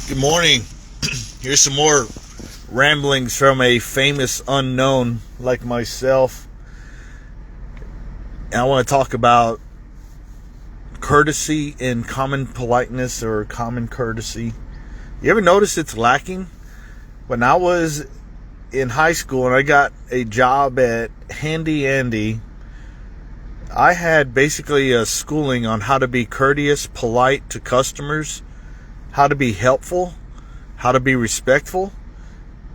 Good morning. Here's some more ramblings from a famous unknown like myself. And I want to talk about courtesy and common politeness or common courtesy. You ever notice it's lacking? When I was in high school and I got a job at Handy Andy, I had basically a schooling on how to be courteous, polite to customers, how to be helpful, how to be respectful.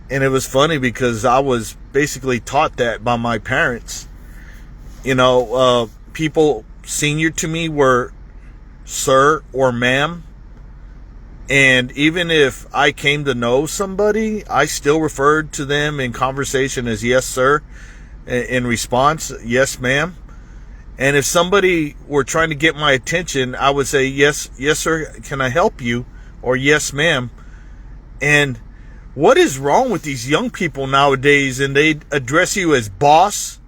And it was funny because I was basically taught that by my parents. People senior to me were sir or ma'am. And even if I came to know somebody, I still referred to them in conversation as yes, sir. In response, yes, ma'am. And if somebody were trying to get my attention, I would say, yes, sir, can I help you? Or yes, ma'am. And what is wrong with these young people nowadays? And they address you as boss,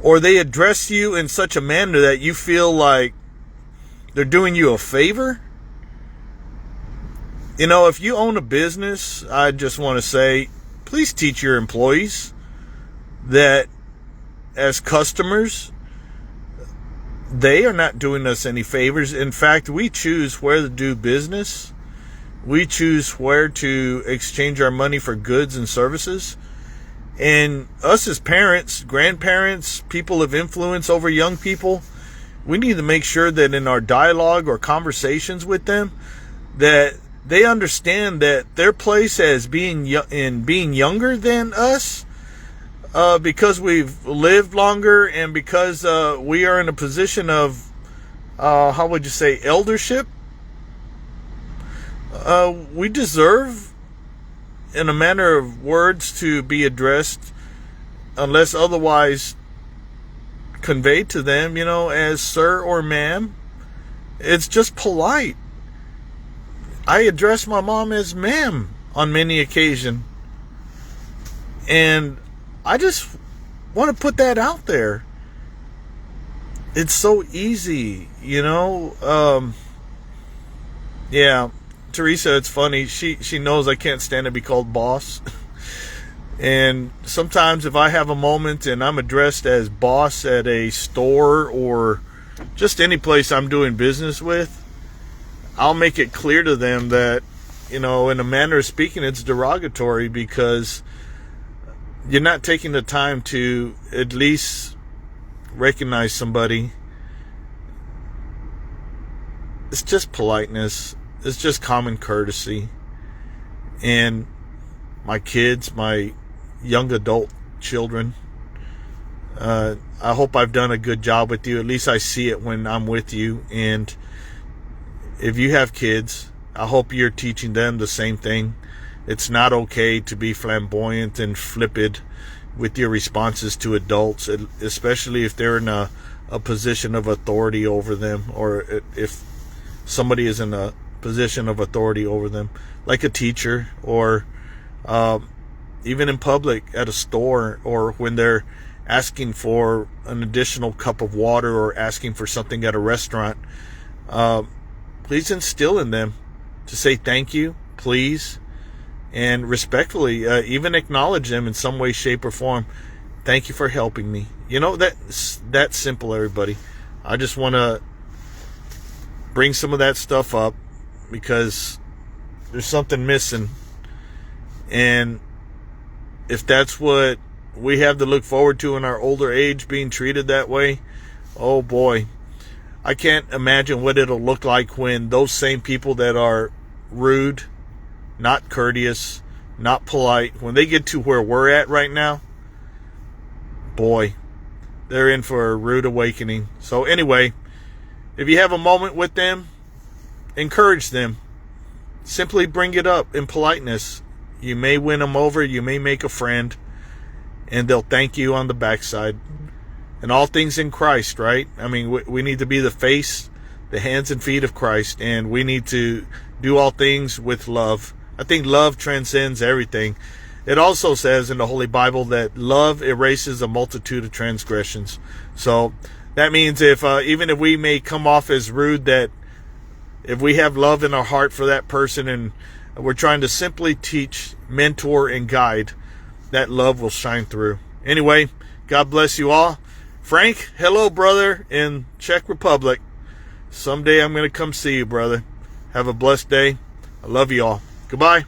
or they address you in such a manner that you feel like they're doing you a favor. If you own a business, I just want to say, please teach your employees that as customers, they are not doing us any favors. In fact, we choose where to do business. We choose where to exchange our money for goods and services. And us as parents, grandparents, people of influence over young people, we need to make sure that in our dialogue or conversations with them, that they understand that their place as being younger than us, because we've lived longer and because we are in a position of, how would you say, eldership, we deserve, in a manner of words, to be addressed, unless otherwise conveyed to them, as sir or ma'am. It's just polite. I address my mom as ma'am on many occasions. And I just want to put that out there. It's so easy, Yeah, Teresa, it's funny. She knows I can't stand to be called boss. And sometimes if I have a moment and I'm addressed as boss at a store or just any place I'm doing business with, I'll make it clear to them that, in a manner of speaking, it's derogatory because you're not taking the time to at least recognize somebody. It's just politeness. It's just common courtesy. And my kids, my young adult children, I hope I've done a good job with you. At least I see it when I'm with you. And if you have kids, I hope you're teaching them the same thing. It's not okay to be flamboyant and flippant with your responses to adults, especially if they're in a position of authority over them, or if somebody is in a position of authority over them, like a teacher, or even in public at a store, or when they're asking for an additional cup of water or asking for something at a restaurant. Please instill in them to say thank you, please, and respectfully, even acknowledge them in some way, shape, or form. Thank you for helping me. That's simple, everybody. I just want to bring some of that stuff up because there's something missing. And if that's what we have to look forward to in our older age, being treated that way, oh boy. I can't imagine what it'll look like when those same people that are rude, not courteous, not polite, when they get to where we're at right now, boy, they're in for a rude awakening. So anyway, if you have a moment with them, encourage them. Simply bring it up in politeness. You may win them over, you may make a friend, and they'll thank you on the backside. And all things in Christ, right? I mean, we need to be the face, the hands and feet of Christ, and we need to do all things with love. I think love transcends everything. It also says in the Holy Bible that love erases a multitude of transgressions. So that means if even if we may come off as rude, that if we have love in our heart for that person and we're trying to simply teach, mentor, and guide, that love will shine through. Anyway, God bless you all. Frank, hello, brother, in Czech Republic. Someday I'm going to come see you, brother. Have a blessed day. I love you all. Goodbye.